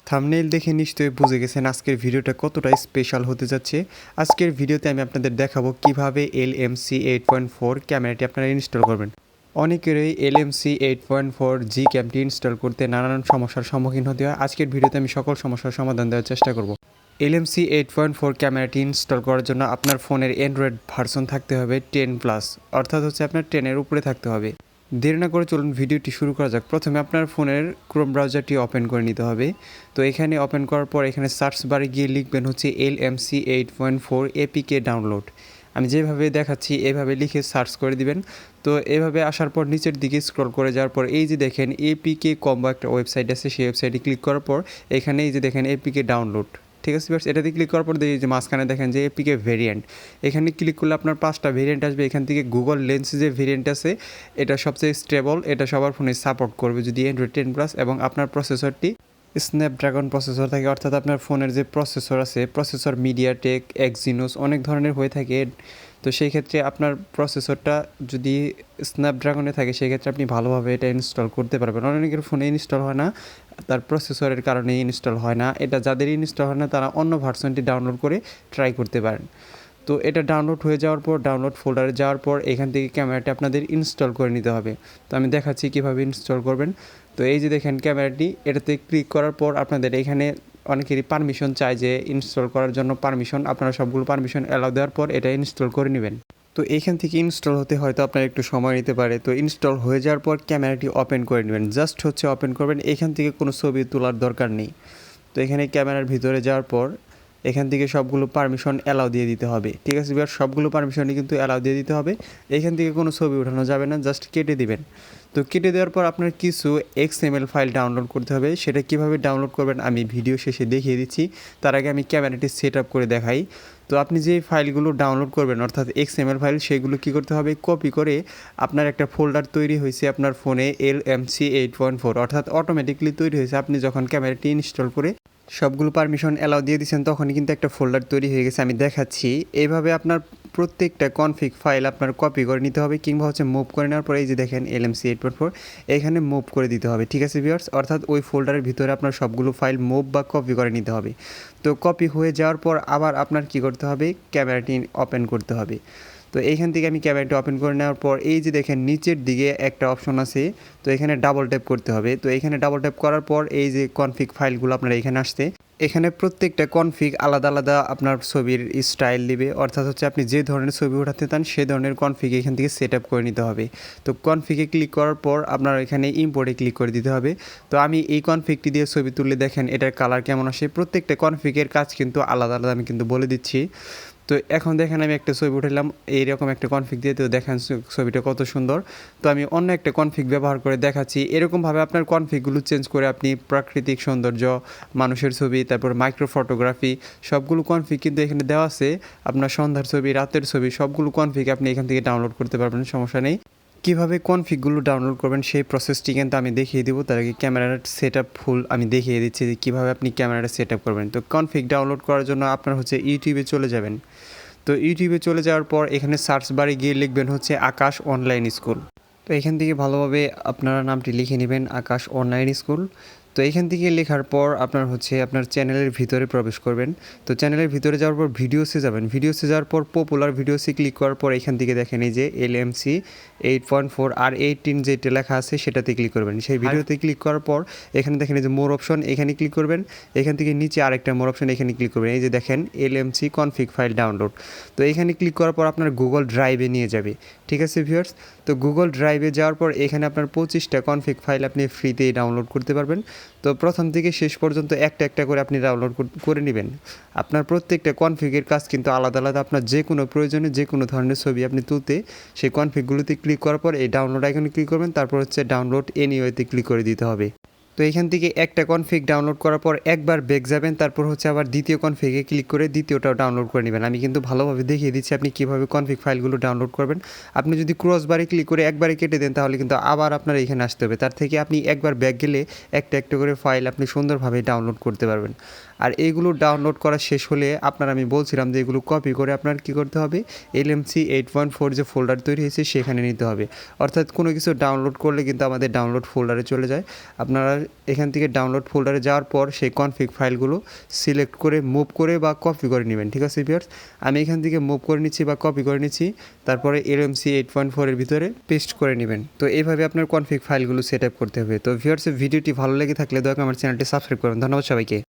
Thumbnail দেখে নিশ্চয়ই বুঝে গেছেন আজকের ভিডিওটা কতটা স্পেশাল হতে যাচ্ছে। আজকের ভিডিওতে আমি আপনাদের দেখাবো কিভাবে LMC 8.4 ক্যামেরাটি আপনারা ইনস্টল করবেন। অনেকেরই LMC 8.4 জি ক্যামটি ইনস্টল করতে নানান সমস্যার সম্মুখীন হতে হয়। আজকের ভিডিওতে আমি সকল সমস্যার সমাধান দেওয়ার চেষ্টা করব। LMC 8.4 ক্যামেরাটি ইনস্টল করার জন্য আপনার ফোনের অ্যান্ড্রয়েড ভার্সন থাকতে হবে 10+, অর্থাৎ হচ্ছে আপনার 10-এর উপরে থাকতে হবে। দেরি না করে চলুন ভিডিওটি শুরু করা যাক। প্রথমে আপনার ফোনের ক্রোম ব্রাউজারটি ওপেন করে নিতে হবে। তো এখানে ওপেন করার পর এখানে সার্চ বারে গিয়ে লিখবেন হচ্ছে LMC 8.4 APK ডাউনলোড। আমি যেভাবে দেখাচ্ছি এভাবে লিখে সার্চ করে দিবেন। তো এভাবে আসার পর নিচের দিকে স্ক্রল করে যাওয়ার পর এই যে দেখেন APK কম্বো একটা ওয়েবসাইট আছে, সেই ওয়েবসাইটে ক্লিক করার পর এখানে এই যে দেখেন APK ডাউনলোড, ঠিক আছে ভিউয়ার্স, এটাতে ক্লিক করার পর দেখি যে মাঝখানে দেখেন যে APK ভেরিয়েন্ট, এখানে ক্লিক করলে আপনার 5টা ভেরিয়েন্ট আসবে। এখান থেকে গুগল লেন্স যে ভেরিয়েন্ট আছে এটা সবচেয়ে স্টেবল, এটা সবার ফোনে সাপোর্ট করবে যদি অ্যান্ড্রয়েড 10+, এবং আপনার প্রসেসরটি স্ন্যাপড্রাগন প্রসেসর থাকে, অর্থাৎ আপনার ফোনের যে প্রসেসর আছে প্রসেসর মিডিয়াটেক, এক্সিনোস অনেক ধরনের হয়ে থাকে। তো সেই ক্ষেত্রে আপনার প্রসেসরটা যদি স্ন্যাপড্রাগনে থাকে সেক্ষেত্রে আপনি ভালোভাবে এটা ইনস্টল করতে পারবেন। অনেকের ফোনে ইনস্টল হয় না, তার প্রসেসরের কারণে ইনস্টল হয় না। এটা যাদের ইনস্টল হয় না তারা অন্য ভার্সনটি ডাউনলোড করে ট্রাই করতে পারেন। তো এটা ডাউনলোড হয়ে যাওয়ার পর ডাউনলোড ফোল্ডারে যাওয়ার পর এখান থেকে ক্যামেরাটি আপনাদের ইনস্টল করে নিতে হবে। তো আমি দেখাচ্ছি কীভাবে ইনস্টল করবেন। তো এই যে দেখেন ক্যামেরাটি, এটাতে ক্লিক করার পর আপনাদের এখানে অনেকেরই পারমিশন চাই যে ইনস্টল করার জন্য পারমিশন, আপনারা সবগুলো পারমিশন অ্যালাউ দেওয়ার পর এটা ইনস্টল করে নেবেন। তো এইখান থেকে ইনস্টল হতে হয়তো আপনার একটু সময় নিতে পারে। তো ইনস্টল হয়ে যাওয়ার পর ক্যামেরাটি ওপেন করে নেবেন, জাস্ট হচ্ছে ওপেন করবেন, এখান থেকে কোনো ছবি তোলার দরকার নেই। তো এখানে ক্যামেরার ভিতরে যাওয়ার পর এখান থেকে সবগুলো পারমিশন অ্যালাউ দিয়ে দিতে হবে, ঠিক আছে এবার সবগুলো পারমিশনই কিন্তু অ্যালাউ দিয়ে দিতে হবে। এখান থেকে কোনো ছবি ওঠানো যাবে না, জাস্ট কেটে দিবেন। তো কেটে দেওয়ার পর আপনার কিছু XML ফাইল ডাউনলোড করতে হবে। সেটা কিভাবে ডাউনলোড করবেন আমি ভিডিও শেষে দেখিয়ে দিচ্ছি, তার আগে আমি ক্যামেরাটি সেট আপ করে দেখাই। তো আপনি যে ফাইলগুলো ডাউনলোড করবেন অর্থাৎ XML ফাইল, সেগুলো কী করতে হবে, কপি করে আপনার একটা ফোল্ডার তৈরি হয়েছে আপনার ফোনে LMC 8.4, অর্থাৎ অটোমেটিকলি তৈরি হয়েছে। আপনি যখন ক্যামেরাটি ইনস্টল করে সবগুলো পারমিশন অ্যালাউ দিয়ে দিচ্ছেন তখনই কিন্তু একটা ফোল্ডার তৈরি হয়ে গেছে, আমি দেখাচ্ছি। এইভাবে আপনার প্রত্যেকটা কনফিগ ফাইল আপনার কপি করে নিতে হবে, কিংবা হচ্ছে মুভ করে নেওয়ার পরে এই যে দেখেন LMC 8.4 এখানে মুভ করে দিতে হবে, ঠিক আছে ভিউয়ার্স, অর্থাৎ ওই ফোল্ডারের ভিতরে আপনার সবগুলো ফাইল মুভ বা কপি করে নিতে হবে। তো কপি হয়ে যাওয়ার পর আবার আপনার কি করতে হবে, ক্যামেরাটি ওপেন করতে হবে। তো এইখান থেকে আমি ক্যামেরাটি ওপেন করে নেওয়ার পর এই যে দেখেন নিচের দিকে একটা অপশন আছে, তো এখানে ডাবল ট্যাপ করতে হবে। তো এখানে ডাবল ট্যাপ করার পর এই যে কনফিগ ফাইলগুলো আপনার এখানে আসছে, এখানে প্রত্যেকটা কনফিগ আলাদা আলাদা আপনার ছবির স্টাইল দিবে, অর্থাৎ হচ্ছে আপনি যে ধরনের ছবি ওঠাতে চান সেই ধরনের কনফিগ এখান থেকে সেট আপ করে নিতে হবে। তো কনফিগে ক্লিক করার পর আপনার এখানে ইম্পোর্টে ক্লিক করে দিতে হবে। তো আমি এই কনফিগটি দিয়ে ছবি তুললে দেখেন এটার কালার কেমন আসে। প্রত্যেকটা কনফিগের কাজ কিন্তু আলাদা আলাদা, আমি কিন্তু বলে দিচ্ছি। তো এখন দেখেন আমি একটা ছবি উঠালাম এইরকম একটা কনফিগ দিয়ে, তো দেখেন ছবিটা কত সুন্দর। তো আমি অন্য একটা কনফিগ ব্যবহার করে দেখাচ্ছি। এরকমভাবে আপনার কনফিগগুলো চেঞ্জ করে আপনি প্রাকৃতিক সৌন্দর্য, মানুষের ছবি, তারপর মাইক্রো ফটোগ্রাফি সবগুলো কনফিগ কিন্তু এখানে দেওয়া আছে। আপনার সন্ধ্যার ছবি, রাতের ছবি সবগুলো কনফিগ আপনি এখান থেকে ডাউনলোড করতে পারবেন, সমস্যা নেই। কীভাবে কনফিগগুলো ডাউনলোড করবেন সেই প্রসেসটি কিন্তু আমি দেখিয়ে দেবো। তার আগে ক্যামেরার সেট আপ ফুল আমি দেখিয়ে দিচ্ছি যে কীভাবে আপনি ক্যামেরাটা সেট আপ করবেন। তো কনফিগ ডাউনলোড করার জন্য আপনার হচ্ছে ইউটিউবে চলে যাবেন। তো ইউটিউবে চলে যাওয়ার পর এখানে সার্চ বারে গিয়ে লিখবেন হচ্ছে আকাশ অনলাইন স্কুল। তো এখান থেকে ভালোভাবে আপনারা নামটি লিখে নেবেন, আকাশ অনলাইন স্কুল। তো এখান থেকে লেখার পর আপনার হচ্ছে আপনার চ্যানেলের ভিতরে প্রবেশ করবেন। তো চ্যানেলের ভিতরে যাওয়ার পর ভিডিওসে যাবেন, ভিডিওসে যাওয়ার পর পপুলার ভিডিওসে ক্লিক করার পর এখান থেকে দেখেন এই যে LMC 8.4 আর 18 যেটা লেখা আছে সেটাতে ক্লিক করবেন। সেই ভিডিওতে ক্লিক করার পর এখানে দেখেন এই যে মোর অপশন, এখানে ক্লিক করবেন। এখান থেকে নিচে আরেকটা মোর অপশন, এখানে ক্লিক করবেন। এই যে দেখেন LMC কনফিগ ফাইল ডাউনলোড। তো এখানে ক্লিক করার পর আপনার গুগল ড্রাইভে নিয়ে যাবে, ঠিক আছে ভিউয়ার্স। তো গুগল ড্রাইভে যাওয়ার পর এখানে আপনার 25টা কনফিগ ফাইল আপনি ফ্রিতেই ডাউনলোড করতে পারবেন। তো প্রথম থেকে শেষ পর্যন্ত একটা একটা করে আপনি ডাউনলোড করে নেবেন। আপনার প্রত্যেকটা কনফিগের কাজ কিন্তু আলাদা আলাদা। আপনার যে কোনো প্রয়োজনে যে কোনো ধরনের ছবি আপনি তুলতে সেই কনফিগগুলোতে ক্লিক করার পর এই ডাউনলোড আইকনে ক্লিক করবেন, তারপর হচ্ছে ডাউনলোড এনিওয়েতে ক্লিক করে দিতে হবে। তো এখান থেকে একটা কনফিগ ডাউনলোড করার পর একবার ব্যাক যাবেন, তারপর হচ্ছে আবার দ্বিতীয় কনফিগে ক্লিক করে দ্বিতীয়টাও ডাউনলোড করে নেবেন। আমি কিন্তু ভালোভাবে দেখিয়ে দিচ্ছি আপনি কীভাবে কনফিগ ফাইলগুলো ডাউনলোড করবেন। আপনি যদি ক্রস বারে ক্লিক করে একবারে কেটে দেন তাহলে কিন্তু আবার আপনার এখানে আসতে হবে। তার থেকে আপনি একবার ব্যাক গেলে একটা একটা করে ফাইল আপনি সুন্দরভাবে ডাউনলোড করতে পারবেন। আর এইগুলো ডাউনলোড করা শেষ হলে আপনার আমি বলছিলাম যে এগুলো কপি করে আপনার কী করতে হবে, LMC 8.4 যে ফোল্ডার তৈরি হয়েছে সেখানে নিতে হবে। অর্থাৎ কোনো কিছু ডাউনলোড করলে কিন্তু আমাদের ডাউনলোড ফোল্ডারে চলে যায়। আপনারা এখান থেকে ডাউনলোড ফোল্ডারে যাওয়ার পর সেই কনফিগ ফাইলগুলো সিলেক্ট করে মুভ করে বা কপি করে নেবেন। ঠিক আছে ভিউয়ার্স, আমি এখান থেকে মুভ করে নিচ্ছি বা কপি করে নিচ্ছি, তারপরে LMC 8.4 এর ভিতরে পেস্ট করে নেবেন। তো এইভাবে আপনার কনফিগ ফাইলগুলো সেট আপ করতে হবে। তো ভিউয়ার্স, ভিডিওটি ভালো লেগে থাকলে দয়া করে আমার চ্যানেলটি সাবস্ক্রাইব করুন। ধন্যবাদ সবাইকে।